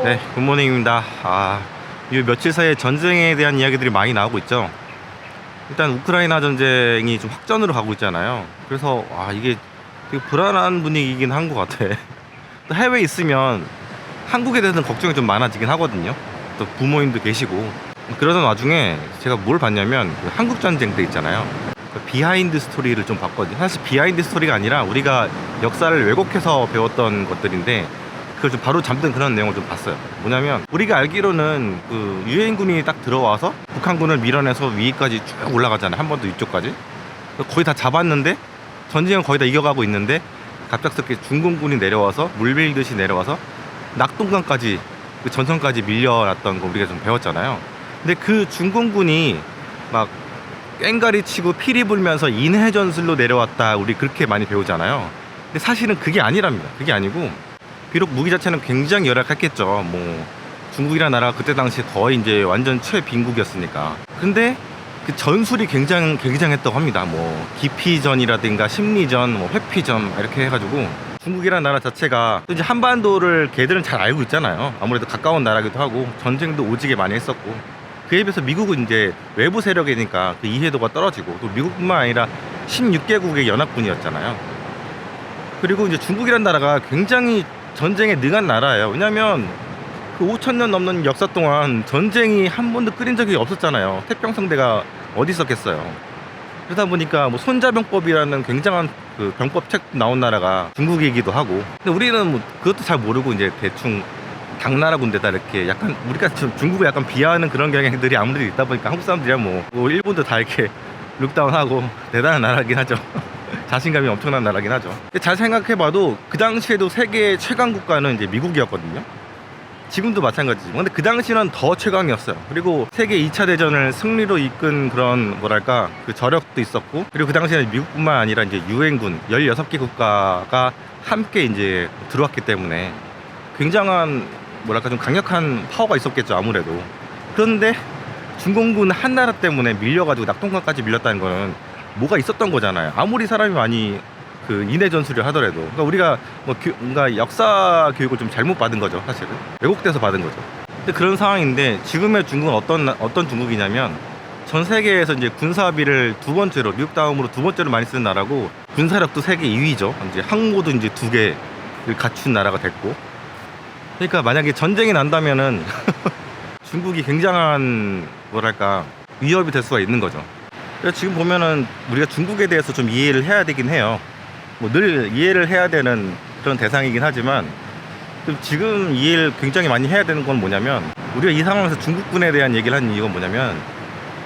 네, 굿모닝입니다. 이 며칠 사이에 전쟁에 대한 이야기들이 많이 나오고 있죠. 일단 우크라이나 전쟁이 좀 확전으로 가고 있잖아요. 그래서 이게 되게 불안한 분위기이긴 한 것 같아. 또 해외에 있으면 한국에 대해서는 걱정이 좀 많아지긴 하거든요. 또 부모님도 계시고. 그러던 와중에 제가 뭘 봤냐면 그 한국 전쟁 때 있잖아요. 그 비하인드 스토리를 좀 봤거든요. 사실 비하인드 스토리가 아니라 우리가 역사를 왜곡해서 배웠던 것들인데 그걸 좀 바로 잠든 그런 내용을 좀 봤어요. 뭐냐면 우리가 알기로는 그 유엔군이 딱 들어와서 북한군을 밀어내서 위까지 쭉 올라가잖아요. 한 번 더 위쪽까지 거의 다 잡았는데 전쟁은 거의 다 이겨가고 있는데 갑작스럽게 중공군이 내려와서 물밀듯이 내려와서 낙동강까지 그 전선까지 밀려났던 거 우리가 좀 배웠잖아요. 근데 그 중공군이 막 꽹가리 치고 피리 불면서 인해전술로 내려왔다, 우리 그렇게 많이 배우잖아요. 근데 사실은 그게 아니랍니다. 그게 아니고 비록 무기 자체는 굉장히 열악했겠죠. 뭐 중국이라는 나라가 그때 당시에 거의 이제 완전 최빈국이었으니까. 근데 그 전술이 굉장했다고 합니다. 뭐 기피전이라든가 심리전, 뭐 회피전 이렇게 해가지고 중국이라는 나라 자체가 또 이제 한반도를 걔들은 잘 알고 있잖아요. 아무래도 가까운 나라기도 하고 전쟁도 오지게 많이 했었고, 그에 비해서 미국은 이제 외부 세력이니까 그 이해도가 떨어지고, 또 미국뿐만 아니라 16개국의 연합군이었잖아요. 그리고 이제 중국이라는 나라가 굉장히 전쟁에 능한 나라예요. 왜냐면 그 5,000년 넘는 역사 동안 전쟁이 한 번도 끓인 적이 없었잖아요. 태평성대가 어디 있었겠어요. 그러다 보니까 뭐 손자병법이라는 굉장한 그 병법책 나온 나라가 중국이기도 하고, 근데 우리는 뭐 그것도 잘 모르고 이제 대충 당나라 군대다 이렇게 약간 우리가 중국을 약간 비하하는 그런 경향들이 아무래도 있다 보니까 한국 사람들이야 뭐 일본도 다 이렇게 룩다운하고 대단한 나라긴 하죠. 자신감이 엄청난 나라긴 하죠. 잘 생각해봐도 그 당시에도 세계 최강 국가는 이제 미국이었거든요. 지금도 마찬가지지. 근데 그 당시는 더 최강이었어요. 그리고 세계 2차 대전을 승리로 이끈 그런 뭐랄까 그 저력도 있었고, 그리고 그 당시에는 미국뿐만 아니라 이제 유엔군 16개 국가가 함께 이제 들어왔기 때문에 굉장한 뭐랄까 좀 강력한 파워가 있었겠죠, 아무래도. 그런데 중공군 한 나라 때문에 밀려가지고 낙동강까지 밀렸다는 거는 뭐가 있었던 거잖아요. 아무리 사람이 많이 그 인해 전술을 하더라도. 그러니까 우리가 뭔가 역사 교육을 좀 잘못 받은 거죠, 사실은. 왜곡돼서 받은 거죠. 근데 그런 상황인데 지금의 중국은 어떤 중국이냐면 전 세계에서 이제 군사비를 두 번째로, 미국 다음으로 두 번째로 많이 쓰는 나라고, 군사력도 세계 2위죠. 이제 항모도 이제 2개를 갖춘 나라가 됐고. 그러니까 만약에 전쟁이 난다면은 중국이 굉장한 뭐랄까 위협이 될 수가 있는 거죠. 그래서 지금 보면은 우리가 중국에 대해서 좀 이해를 해야 되긴 해요. 뭐 늘 이해를 해야 되는 그런 대상이긴 하지만 지금 이해를 굉장히 많이 해야 되는 건 뭐냐면, 우리가 이 상황에서 중국군에 대한 얘기를 하는 이유가 뭐냐면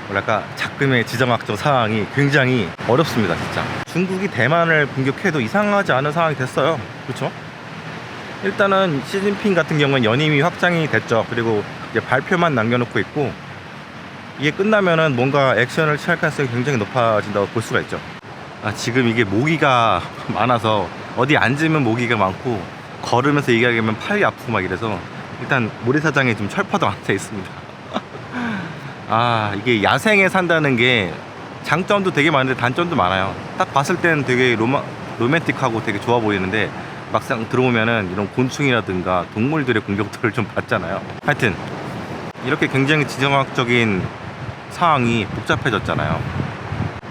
뭐랄까 작금의 지정학적 상황이 굉장히 어렵습니다. 진짜 중국이 대만을 공격해도 이상하지 않은 상황이 됐어요. 그렇죠? 일단은 시진핑 같은 경우는 연임이 확장이 됐죠. 그리고 이제 발표만 남겨놓고 있고, 이게 끝나면은 뭔가 액션을 취할 가능성이 굉장히 높아진다고 볼 수가 있죠. 지금 이게 모기가 많아서 어디 앉으면 모기가 많고 걸으면서 얘기하면 팔이 아프고 막 이래서 일단 모래사장에 좀 철퍼도 앉아 있습니다. 이게 야생에 산다는 게 장점도 되게 많은데 단점도 많아요. 딱 봤을 때는 되게 로맨틱하고 되게 좋아 보이는데 막상 들어오면은 이런 곤충이라든가 동물들의 공격들을 좀 받잖아요. 하여튼 이렇게 굉장히 지정학적인 상황이 복잡해졌잖아요.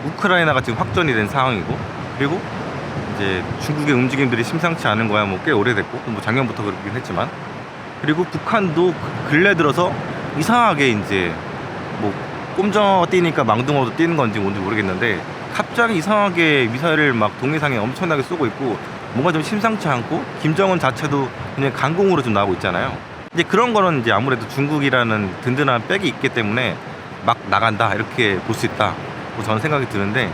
우크라이나가 지금 확전이 된 상황이고, 그리고 이제 중국의 움직임들이 심상치 않은 거야 뭐 꽤 오래됐고, 뭐 작년부터 그렇긴 했지만, 그리고 북한도 근래 들어서 이상하게 이제 뭐 꼼장어 뛰니까 망둥어도 뛰는 건지 뭔지 모르겠는데 갑자기 이상하게 미사일을 막 동해상에 엄청나게 쏘고 있고, 뭔가 좀 심상치 않고, 김정은 자체도 그냥 강공으로 좀 나오고 있잖아요. 이제 그런 거는 이제 아무래도 중국이라는 든든한 백이 있기 때문에 막 나간다 이렇게 볼 수 있다, 저는 생각이 드는데,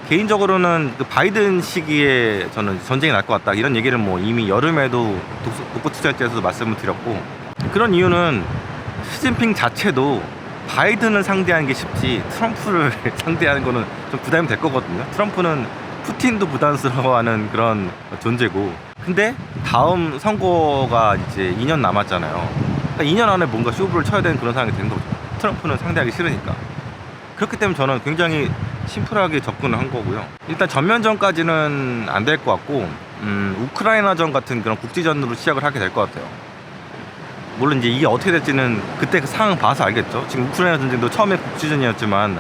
개인적으로는 그 바이든 시기에 저는 전쟁이 날 것 같다 이런 얘기를 뭐 이미 여름에도 독보투자에서도 말씀을 드렸고, 그런 이유는 시진핑 자체도 바이든을 상대하는 게 쉽지 트럼프를 상대하는 거는 좀 부담이 될 거거든요. 트럼프는 푸틴도 부담스러워하는 그런 존재고, 근데 다음 선거가 이제 2년 남았잖아요. 그러니까 2년 안에 뭔가 쇼부를 쳐야 되는 그런 상황이 된 거죠. 트럼프는 상대하기 싫으니까. 그렇기 때문에 저는 굉장히 심플하게 접근을 한 거고요. 일단 전면전까지는 안 될 것 같고, 우크라이나전 같은 그런 국지전으로 시작을 하게 될 것 같아요. 물론 이제 이게 어떻게 될지는 그때 그 상황 봐서 알겠죠. 지금 우크라이나 전쟁도 처음에 국지전이었지만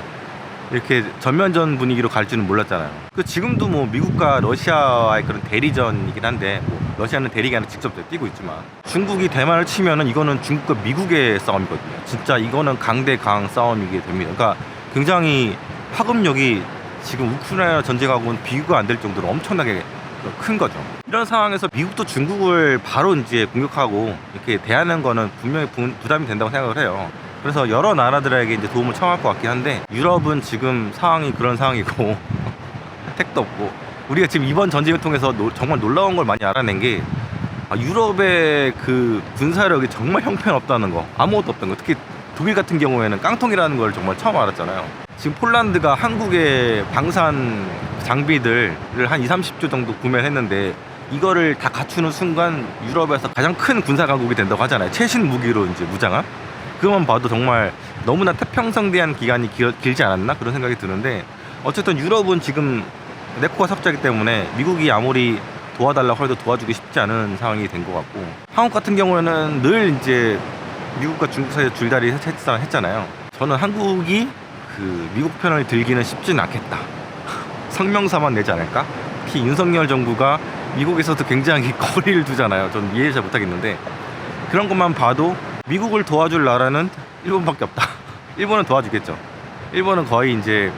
이렇게 전면전 분위기로 갈지는 몰랐잖아요. 그 지금도 뭐 미국과 러시아와의 그런 대리전이긴 한데, 뭐 러시아는 대리가 아니라 직접 뛰고 있지만, 중국이 대만을 치면은 이거는 중국과 미국의 싸움이거든요. 진짜 이거는 강대강 싸움이게 됩니다. 그러니까 굉장히 파급력이 지금 우크라이나 전쟁하고는 비교가 안 될 정도로 엄청나게 큰 거죠. 이런 상황에서 미국도 중국을 바로 이제 공격하고 이렇게 대하는 거는 분명히 부담이 된다고 생각을 해요. 그래서 여러 나라들에게 이제 도움을 청할 것 같긴 한데, 유럽은 지금 상황이 그런 상황이고 혜택도 없고, 우리가 지금 이번 전쟁을 통해서 정말 놀라운 걸 많이 알아낸 게, 유럽의 그 군사력이 정말 형편없다는 거, 아무것도 없다는 거. 특히 독일 같은 경우에는 깡통이라는 걸 정말 처음 알았잖아요. 지금 폴란드가 한국의 방산 장비들을 한 20-30조 정도 구매를 했는데, 이거를 다 갖추는 순간 유럽에서 가장 큰 군사 강국이 된다고 하잖아요. 최신 무기로 이제 무장한. 그것만 봐도 정말 너무나 태평성대한 기간이 길지 않았나 그런 생각이 드는데, 어쨌든 유럽은 지금 내코가 삭제하기 때문에 미국이 아무리 도와달라고 해도 도와주기 쉽지 않은 상황이 된 것 같고, 한국 같은 경우에는 늘 이제 미국과 중국 사이에 줄다리 했잖아요. 저는 한국이 그 미국 편을 들기는 쉽지는 않겠다. 성명서만 내지 않을까? 특히 윤석열 정부가 미국에서도 굉장히 거리를 두잖아요. 전 이해 잘 못하겠는데, 그런 것만 봐도 미국을 도와줄 나라는 일본밖에 없다. 일본은 도와주겠죠. 일본은 거의 이제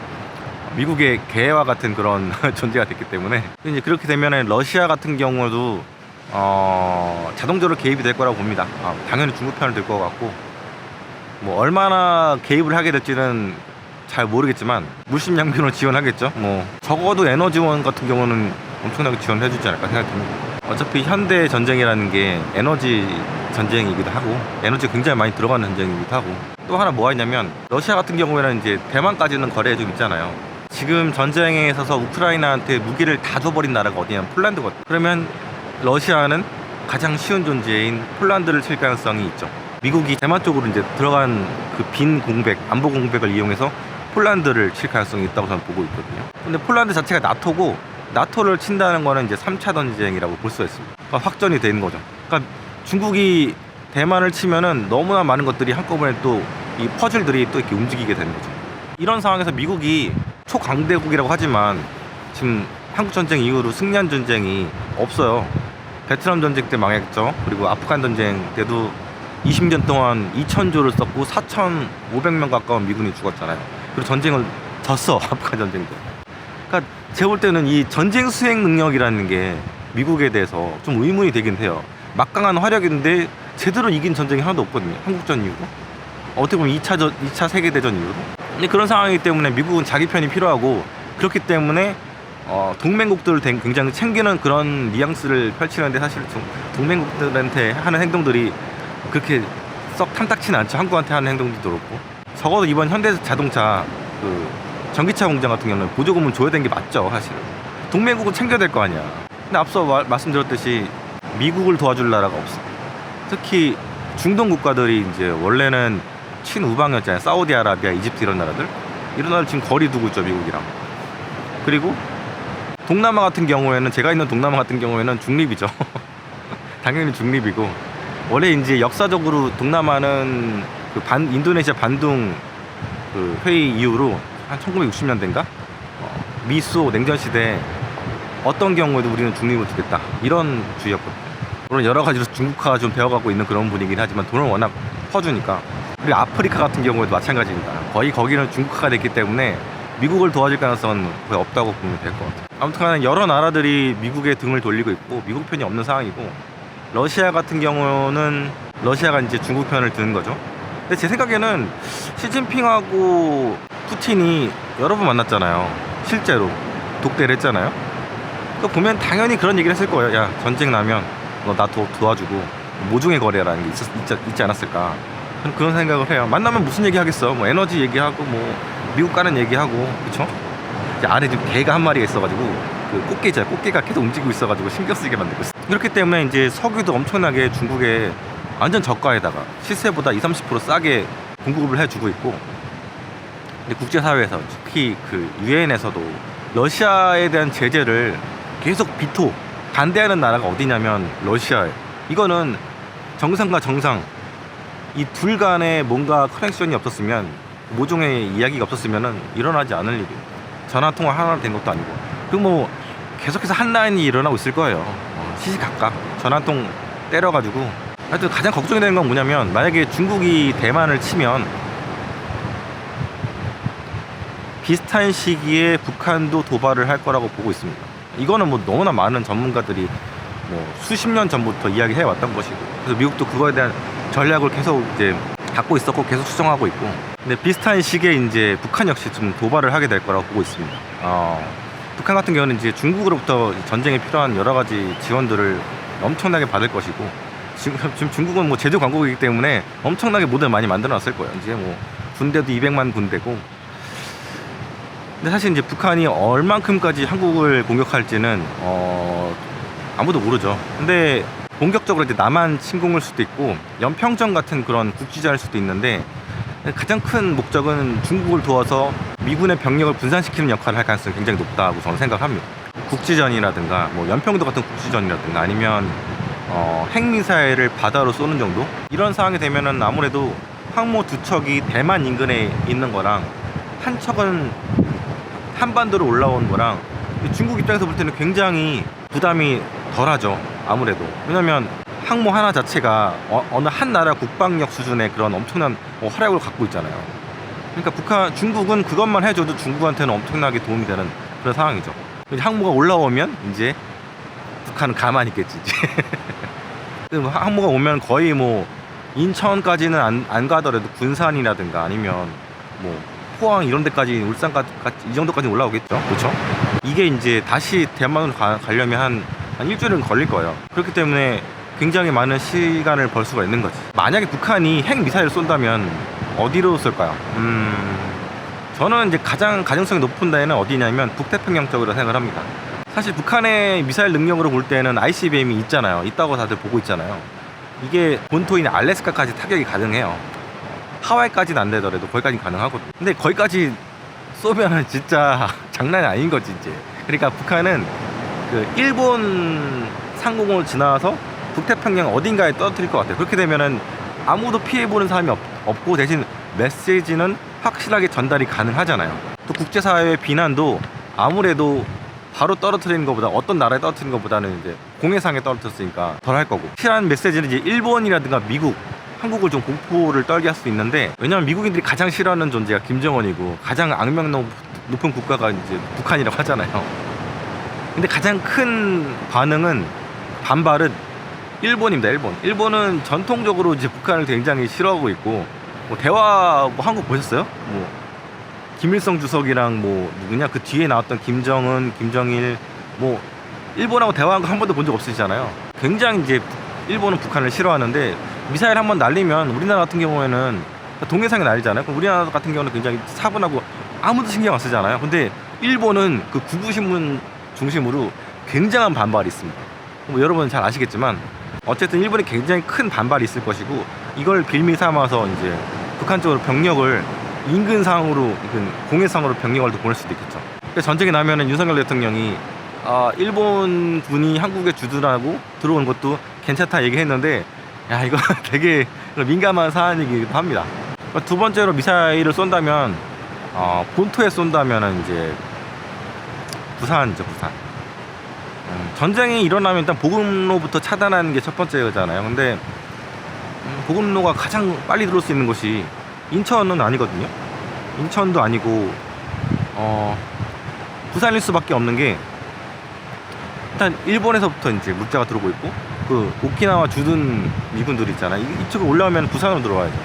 미국의 개와 같은 그런 존재가 됐기 때문에, 이제 그렇게 되면 러시아 같은 경우도 자동적으로 개입이 될 거라고 봅니다. 당연히 중국 편을 들 것 같고, 뭐 얼마나 개입을 하게 될지는 잘 모르겠지만 물심양면으로 지원하겠죠. 뭐 적어도 에너지원 같은 경우는 엄청나게 지원해 주지 않을까 생각됩니다. 어차피 현대 전쟁이라는 게 에너지 전쟁이기도 하고, 에너지가 굉장히 많이 들어가는 전쟁이기도 하고, 또 하나 뭐가 있냐면, 러시아 같은 경우에는 이제 대만까지는 거래에 좀 있잖아요. 지금 전쟁에 있어서 우크라이나한테 무기를 다 줘버린 나라가 어디냐면 폴란드거든요. 그러면 러시아는 가장 쉬운 존재인 폴란드를 칠 가능성이 있죠. 미국이 대만 쪽으로 이제 들어간 그 빈 공백, 안보 공백을 이용해서 폴란드를 칠 가능성이 있다고 저는 보고 있거든요. 근데 폴란드 자체가 나토고, 나토를 친다는 거는 이제 3차 전쟁이라고 볼 수가 있습니다. 그러니까 확전이 되는 거죠. 그러니까 중국이 대만을 치면은 너무나 많은 것들이 한꺼번에 또 이 퍼즐들이 또 이렇게 움직이게 되는 거죠. 이런 상황에서 미국이 초강대국이라고 하지만 지금 한국 전쟁 이후로 승리한 전쟁이 없어요. 베트남 전쟁 때 망했죠. 그리고 아프간 전쟁 때도 20년 동안 2,000조를 썼고 4,500명 가까운 미군이 죽었잖아요. 그리고 전쟁을 졌어. 아프간 전쟁도. 그러니까 제가 볼 때는 이 전쟁 수행 능력이라는 게 미국에 대해서 좀 의문이 되긴 해요. 막강한 화력인데 제대로 이긴 전쟁이 하나도 없거든요. 한국전 이후로. 어떻게 보면 2차 세계대전 이후로. 근데 그런 상황이기 때문에 미국은 자기 편이 필요하고, 그렇기 때문에 동맹국들을 굉장히 챙기는 그런 뉘앙스를 펼치는데, 사실 동맹국들한테 하는 행동들이 그렇게 썩 탐탁치는 않죠. 한국한테 하는 행동들도 그렇고. 적어도 이번 현대자동차 그 전기차 공장 같은 경우는 보조금은 줘야 되는 게 맞죠. 사실은 동맹국은 챙겨야 될 거 아니야. 근데 앞서 말씀드렸듯이 미국을 도와줄 나라가 없어. 특히 중동 국가들이 이제 원래는 친우방이었잖아요. 사우디아라비아, 이집트 이런 나라들. 이런 나라들 지금 거리 두고 있죠, 미국이랑. 그리고 동남아 같은 경우에는, 제가 있는 동남아 같은 경우에는 중립이죠. 당연히 중립이고, 원래 이제 역사적으로 동남아는 그 인도네시아 반둥 그 회의 이후로 한 1960년대인가 미소 냉전 시대 어떤 경우에도 우리는 중립을 주겠다 이런 주의였거든요. 물론 여러 가지로 중국화가 좀 되어가고 있는 그런 분위기긴 하지만 돈을 워낙 퍼주니까. 그리고 아프리카 같은 경우에도 마찬가지입니다. 거의 거기는 중국화가 됐기 때문에 미국을 도와줄 가능성은 거의 없다고 보면 될 것 같아요. 아무튼 여러 나라들이 미국의 등을 돌리고 있고, 미국 편이 없는 상황이고, 러시아 같은 경우는 러시아가 이제 중국 편을 드는 거죠. 근데 제 생각에는 시진핑하고 푸틴이 여러 번 만났잖아요. 실제로 독대를 했잖아요. 그거 보면 당연히 그런 얘기를 했을 거예요. 야, 전쟁 나면 너 나 도와주고 모종의 거래라는 게 있지 않았을까. 그런 생각을 해요. 만나면 무슨 얘기 하겠어. 뭐 에너지 얘기하고, 뭐 미국 가는 얘기하고, 그쵸? 이제 안에 지금 개가 한 마리가 있어가지고, 그 꽃게죠. 꽃게가 계속 움직이고 있어가지고 신경 쓰게 만들고 있어. 그렇기 때문에 이제 석유도 엄청나게 중국에 완전 저가에다가 시세보다 20-30% 싸게 공급을 해주고 있고, 근데 국제사회에서, 특히 그 유엔에서도 러시아에 대한 제재를 계속 반대하는 나라가 어디냐면 러시아예요. 이거는 정상과 정상, 이 둘 간에 뭔가 커넥션이 없었으면, 모종의 이야기가 없었으면은 일어나지 않을 일이에요. 전화통화 하나 된 것도 아니고. 그리고 뭐 계속해서 한 라인이 일어나고 있을 거예요. 시시각각 전화통 때려가지고. 하여튼 가장 걱정이 되는 건 뭐냐면, 만약에 중국이 대만을 치면 비슷한 시기에 북한도 도발을 할 거라고 보고 있습니다. 이거는 뭐 너무나 많은 전문가들이 뭐 수십 년 전부터 이야기해 왔던 것이고, 그래서 미국도 그거에 대한 전략을 계속 이제 갖고 있었고 계속 수정하고 있고. 근데 비슷한 시기에 이제 북한 역시 좀 도발을 하게 될 거라고 보고 있습니다. 북한 같은 경우는 이제 중국으로부터 전쟁에 필요한 여러 가지 지원들을 엄청나게 받을 것이고, 지금 중국은 뭐 제조 강국이기 때문에 엄청나게 모델 많이 만들어 놨을 거예요. 이제 뭐 군대도 200만 군대고. 근데 사실 이제 북한이 얼만큼까지 한국을 공격할지는 아무도 모르죠. 근데 본격적으로 이제 남한 침공일 수도 있고, 연평전 같은 그런 국지전일 수도 있는데, 가장 큰 목적은 중국을 도와서 미군의 병력을 분산시키는 역할을 할 가능성이 굉장히 높다고 저는 생각합니다. 국지전이라든가 뭐 연평도 같은 국지전이라든가, 아니면 핵미사일을 바다로 쏘는 정도, 이런 상황이 되면은 아무래도 항모 두 척이 대만 인근에 있는 거랑 한 척은 한반도로 올라온 거랑, 중국 입장에서 볼 때는 굉장히 부담이 덜하죠. 아무래도. 왜냐면 항모 하나 자체가 어느 한 나라 국방력 수준의 그런 엄청난 활약을 갖고 있잖아요. 그러니까 중국은 그것만 해줘도 중국한테는 엄청나게 도움이 되는 그런 상황이죠. 항모가 올라오면 이제 북한은 가만히 있겠지. 항모가 오면 거의 뭐 인천까지는 안 가더라도 군산이라든가 아니면 뭐 포항 이런 데까지, 울산까지 이 정도까지 올라오겠죠. 그렇죠? 이게 이제 다시 대만으로 가려면 한 일주일은 걸릴 거예요. 그렇기 때문에 굉장히 많은 시간을 벌 수가 있는 거지. 만약에 북한이 핵 미사일을 쏜다면 어디로 쏠까요? 저는 이제 가장 가능성이 높은 데는 어디냐면 북태평양 쪽으로 생각을 합니다. 사실 북한의 미사일 능력으로 볼 때는 ICBM이 있잖아요. 있다고 다들 보고 있잖아요. 이게 본토인 알래스카까지 타격이 가능해요. 하와이까지는 안 되더라도 거기까지 가능하거든요. 근데 거기까지 쏘면은 진짜 장난이 아닌 거지 이제. 그러니까 북한은 그 일본 상공을 지나서 북태평양 어딘가에 떨어뜨릴 것 같아요. 그렇게 되면은 아무도 피해보는 사람이 없고, 대신 메시지는 확실하게 전달이 가능하잖아요. 또 국제사회의 비난도 아무래도 바로 떨어뜨리는 것보다, 어떤 나라에 떨어뜨리는 것보다는 이제 공해상에 떨어뜨렸으니까 덜 할 거고, 확실한 메시지는 이제 일본이라든가 미국, 한국을 좀 공포를 떨게 할 수 있는데, 왜냐면 미국인들이 가장 싫어하는 존재가 김정은이고, 가장 악명 높은 국가가 이제 북한이라고 하잖아요. 근데 가장 큰 반발은 일본입니다. 일본은 전통적으로 이제 북한을 굉장히 싫어하고 있고, 뭐 대화 뭐 한국 보셨어요? 뭐 김일성 주석이랑 뭐 누구냐, 그 뒤에 나왔던 김정은, 김정일, 뭐 일본하고 대화한 거 한 번도 본 적 없으시잖아요. 굉장히 이제 일본은 북한을 싫어하는데, 미사일 한번 날리면 우리나라 같은 경우에는 동해상에 날리잖아요. 그럼 우리나라 같은 경우는 굉장히 차분하고 아무도 신경 안 쓰잖아요. 근데 일본은 그 구구신문 중심으로 굉장한 반발이 있습니다. 뭐 여러분 잘 아시겠지만, 어쨌든 일본이 굉장히 큰 반발이 있을 것이고, 이걸 빌미 삼아서 이제 북한 쪽으로 병력을 인근상으로, 공해상으로 병력을 더 보낼 수도 있겠죠. 그러니까 전쟁이 나면은 윤석열 대통령이 일본 군이 한국에 주둔하고 들어오는 것도 괜찮다 얘기했는데, 야, 이거 되게 민감한 사안이기도 합니다. 두 번째로 미사일을 쏜다면, 본토에 쏜다면은 이제 부산이죠, 부산. 전쟁이 일어나면 일단 보급로부터 차단하는 게 첫 번째잖아요. 근데 보급로가 가장 빨리 들어올 수 있는 곳이 인천은 아니거든요. 인천도 아니고 부산일 수밖에 없는 게, 일단 일본에서부터 이제 물자가 들어오고 있고, 그 오키나와 주둔 미군들이 있잖아요. 이쪽으로 올라오면 부산으로 들어와야죠.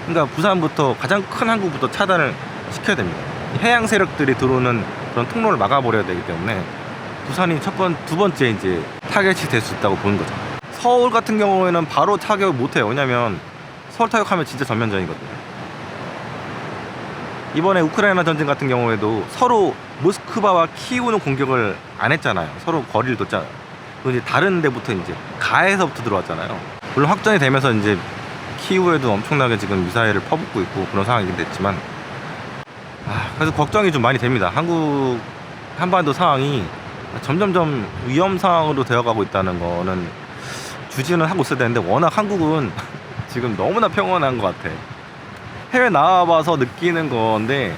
그러니까 부산부터, 가장 큰 항구부터 차단을 시켜야 됩니다. 해양 세력들이 들어오는 그런 통로를 막아버려야 되기 때문에 부산이 두 번째 이제 타겟이 될 수 있다고 보는 거죠. 서울 같은 경우에는 바로 타격을 못해요. 왜냐면 서울 타격하면 진짜 전면전이거든요. 이번에 우크라이나 전쟁 같은 경우에도 서로 모스크바와 키우는 공격을 안 했잖아요. 서로 거리를 뒀잖아요. 이제 다른 데부터 이제 가에서부터 들어왔잖아요. 물론 확전이 되면서 이제 키우에도 엄청나게 지금 미사일을 퍼붓고 있고 그런 상황이긴 됐지만, 그래서 걱정이 좀 많이 됩니다. 한반도 상황이 점점점 위험 상황으로 되어가고 있다는 거는 주지는 하고 있어야 되는데, 워낙 한국은 지금 너무나 평온한 것 같아. 해외 나와봐서 느끼는 건데,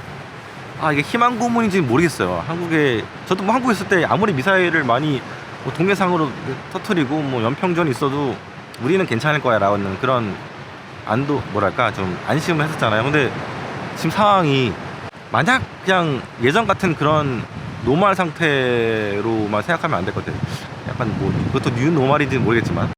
아, 이게 희망 고문인지는 모르겠어요. 한국에, 저도 뭐 한국에 있을 때 아무리 미사일을 많이 뭐 동해상으로 터트리고 뭐 연평전이 있어도 우리는 괜찮을 거야 라는 그런 안도, 뭐랄까, 좀 안심을 했었잖아요. 근데 지금 상황이 만약 그냥 예전 같은 그런 노멀 상태로만 생각하면 안 될 것 같아요. 약간 뭐 그것도 뉴 노멀인지는 모르겠지만